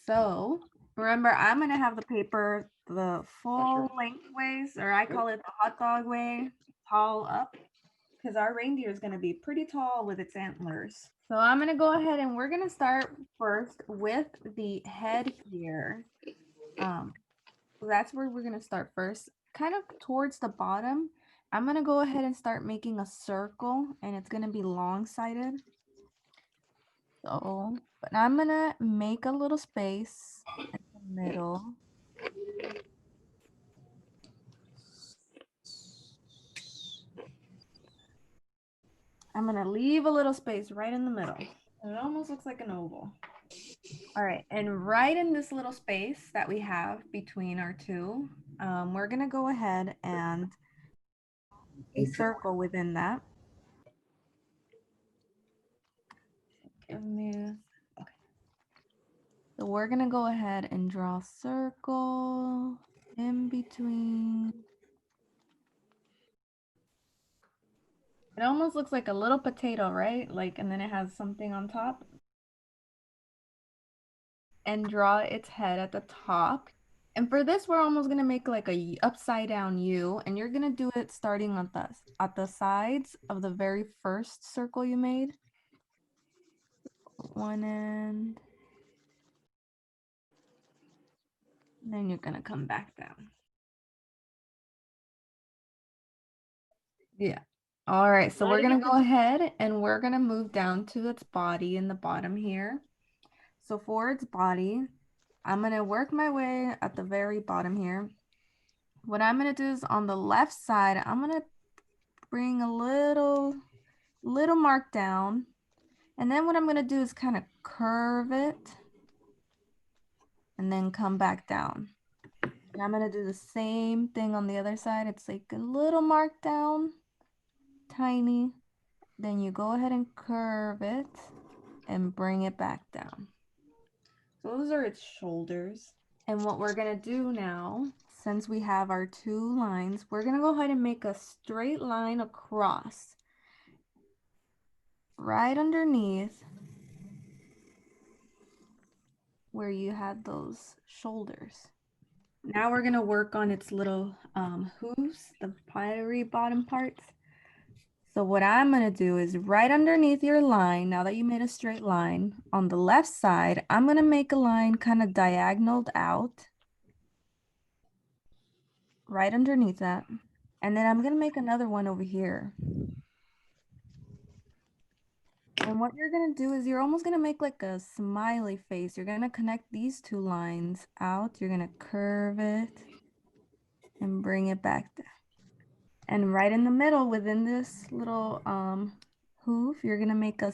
So remember, I'm gonna have the paper the full Sure. lengthways, or I call it the hot dog way, tall up, because our reindeer is gonna be pretty tall with its antlers. So I'm gonna go ahead and we're gonna start first with the head here. Um, so that's where we're gonna start first, kind of towards the bottom. I'm gonna go ahead and start making a circle, and it's gonna be long-sided. So, but I'm gonna make a little space in the middle. I'm gonna leave a little space right in the middle. It almost looks like an oval. All right, and right in this little space that we have between our two, we're gonna go ahead and a circle within that. Give me, okay. So we're gonna go ahead and draw a circle in between. It almost looks like a little potato, right? Like, and then it has something on top. And draw its head at the top. And for this, we're almost gonna make like a upside down U, and you're gonna do it starting at the sides of the very first circle you made. One end. And then you're gonna come back down. Yeah. All right, so we're gonna go ahead and we're gonna move down to its body in the bottom here. So for its body, I'm gonna work my way at the very bottom here. What I'm gonna do is on the left side, I'm gonna bring a little mark down. And then what I'm gonna do is kind of curve it and then come back down. And I'm gonna do the same thing on the other side. It's like a little mark down, tiny. Then you go ahead and curve it and bring it back down. So those are its shoulders. And what we're gonna do now, since we have our two lines, we're gonna go ahead and make a straight line across right underneath where you had those shoulders. Now we're gonna work on its little hooves, the very bottom parts. So what I'm gonna do is right underneath your line, now that you made a straight line, on the left side, I'm gonna make a line kind of diagonaled out, right underneath that. And then I'm gonna make another one over here. And what you're gonna do is you're almost gonna make like a smiley face. You're gonna connect these two lines out. You're gonna curve it and bring it back down. And right in the middle within this little hoof, you're gonna make a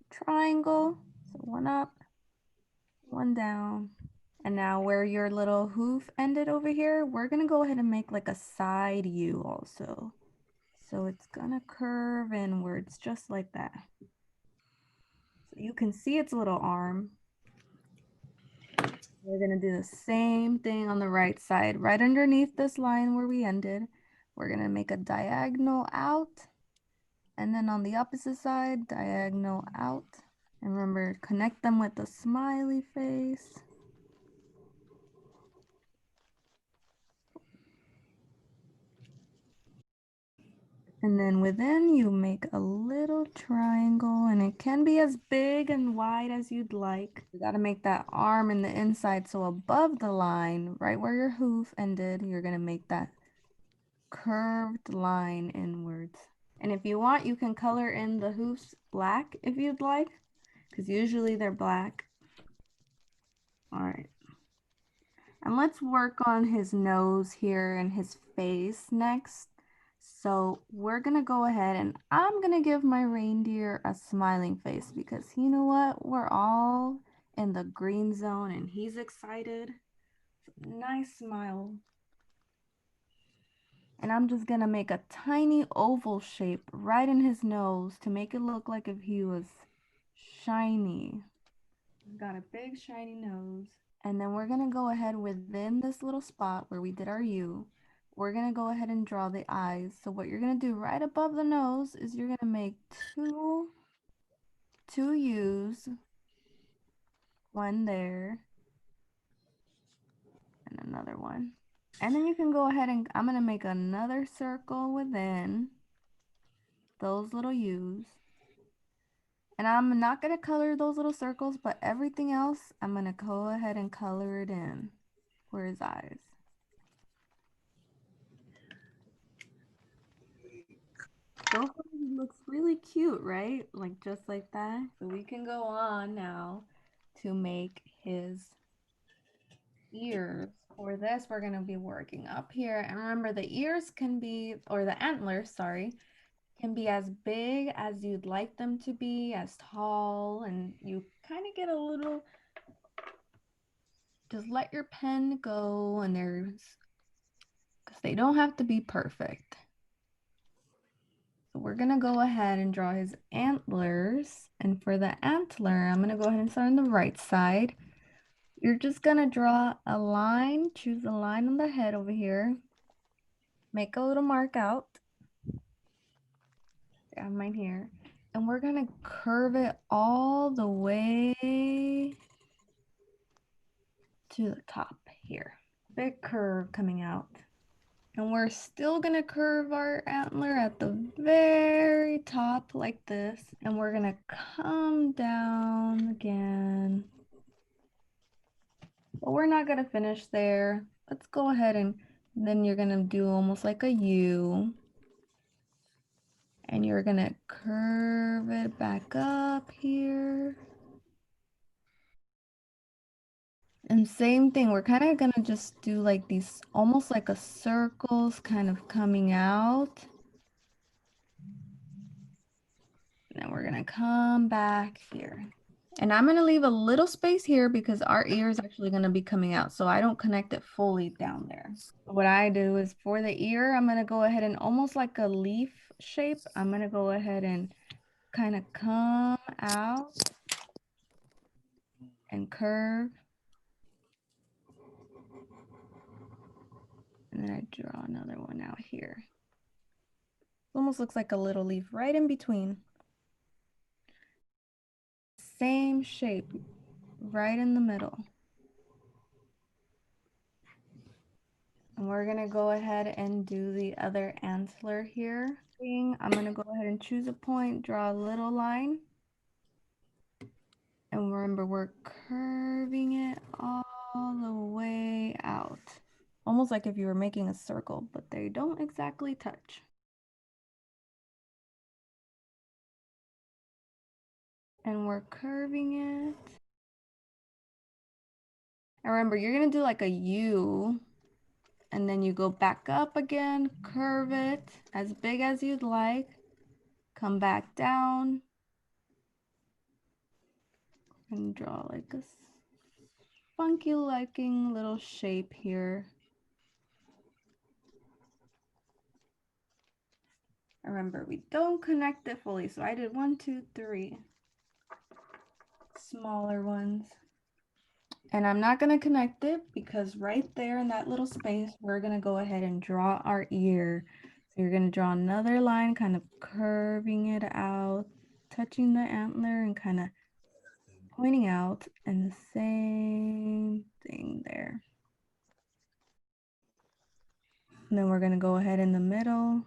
triangle. So one up, one down. And now where your little hoof ended over here, we're gonna go ahead and make like a side U also. So it's gonna curve inwards just like that. So you can see its little arm. We're gonna do the same thing on the right side, right underneath this line where we ended. We're gonna make a diagonal out. And then on the opposite side, diagonal out. And remember, connect them with the smiley face. And then within, you make a little triangle, and it can be as big and wide as you'd like. You got to make that arm in the inside. So above the line, right where your hoof ended, you're going to make that curved line inwards. And if you want, you can color in the hoofs black if you'd like, because usually they're black. All right. And let's work on his nose here and his face next. So we're gonna go ahead and I'm gonna give my reindeer a smiling face because you know what? We're all in the green zone and he's excited. Nice smile. And I'm just gonna make a tiny oval shape right in his nose to make it look like if he was shiny. Got a big shiny nose. And then we're gonna go ahead within this little spot where we did our U. We're gonna go ahead and draw the eyes. So what you're gonna do right above the nose is you're gonna make two U's, one there, And another one. And then you can go ahead and I'm going to make another circle within those little U's. And I'm not going to color those little circles, but everything else, I'm going to go ahead and color it in for his eyes. So far, he looks really cute, right? Like just like that. So we can go on now to make his ears. For this, we're going to be working up here. And remember, the ears can be, or the antlers, sorry, can be as big as you'd like them to be, as tall, and you kind of get a little, just let your pen go, and because they don't have to be perfect. So we're gonna go ahead and draw his antlers, and for the antler, I'm gonna go ahead and start on the right side. You're just gonna draw a line, choose a line on the head over here, make a little mark out. I have mine here. And we're gonna curve it all the way to the top here. Big curve coming out. And we're still gonna curve our antler at the very top like this. And we're gonna come down again. But we're not gonna finish there. Let's go ahead and then you're gonna do almost like a U. And you're gonna curve it back up here. And same thing, we're kind of gonna just do like these almost like a circles kind of coming out. And then we're gonna come back here. And I'm gonna leave a little space here because our ear is actually gonna be coming out. So I don't connect it fully down there. What I do is for the ear, I'm gonna go ahead and almost like a leaf shape, I'm gonna go ahead and kind of come out and curve. And then I draw another one out here. It almost looks like a little leaf right in between. Same shape, right in the middle. And we're gonna go ahead and do the other antler here. I'm gonna go ahead and choose a point, draw a little line. And remember, we're curving it all the way out. Almost like if you were making a circle, but they don't exactly touch. And we're curving it. And remember, you're gonna do like a U, and then you go back up again, curve it as big as you'd like, come back down, and draw like a funky looking little shape here. Remember, we don't connect it fully, so I did 1, 2, 3 smaller ones. And I'm not going to connect it because right there in that little space, we're going to go ahead and draw our ear. So you're going to draw another line, kind of curving it out, touching the antler and kind of pointing out, and the same thing there. And then we're going to go ahead in the middle.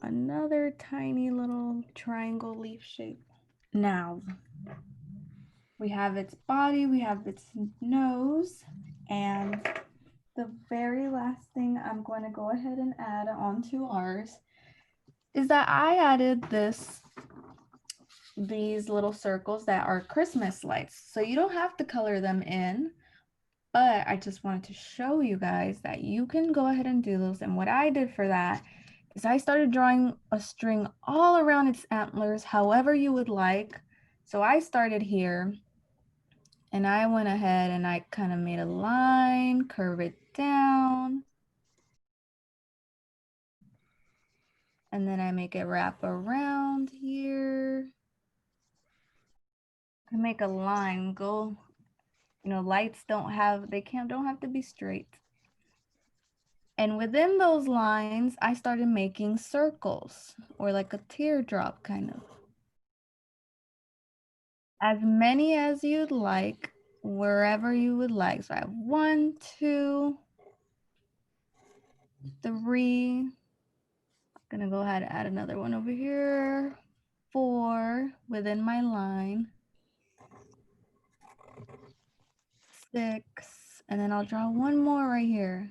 Another tiny little triangle leaf shape. Now, we have its body, we have its nose, and the very last thing I'm going to go ahead and add onto ours is that I added these little circles that are Christmas lights. So you don't have to color them in, but I just wanted to show you guys that you can go ahead and do those. And what I did for that is I started drawing a string all around its antlers, however you would like. So I started here and I went ahead and I kind of made a line, curve it down. And then I make it wrap around here. I make a line go, lights don't have to be straight. And within those lines, I started making circles or like a teardrop kind of. As many as you'd like wherever you would like. So I have 1, 2, 3. I'm gonna go ahead and add another one over here. 4 within my line. 6, and then I'll draw one more right here.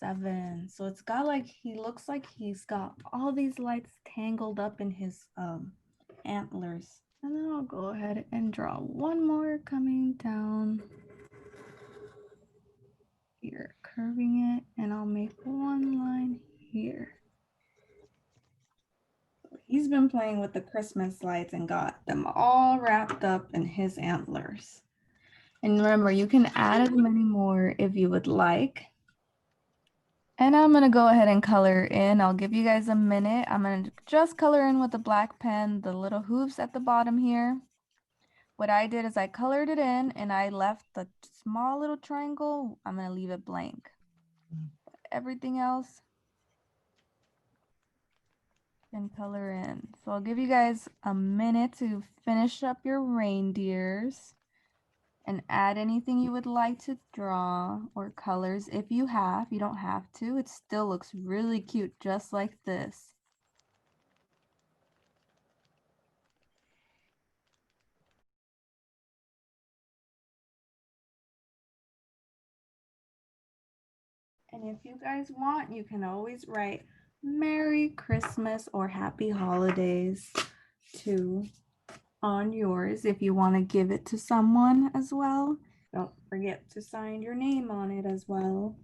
7. So it's got like, he looks like he's got all these lights tangled up in his antlers. And then I'll go ahead and draw one more coming down here, curving it, and I'll make one line here. He's been playing with the Christmas lights and got them all wrapped up in his antlers. And remember, you can add as many more if you would like. And I'm gonna go ahead and color in. I'll give you guys a minute. I'm gonna just color in with the black pen, the little hoops at the bottom here. What I did is I colored it in and I left the small little triangle. I'm gonna leave it blank. Everything else can color in. So I'll give you guys a minute to finish up your reindeers and add anything you would like to draw or colors if you have. You don't have to. It still looks really cute just like this. And if you guys want, you can always write Merry Christmas or Happy Holidays too on yours if you want to give it to someone as well. Don't forget to sign your name on it as well.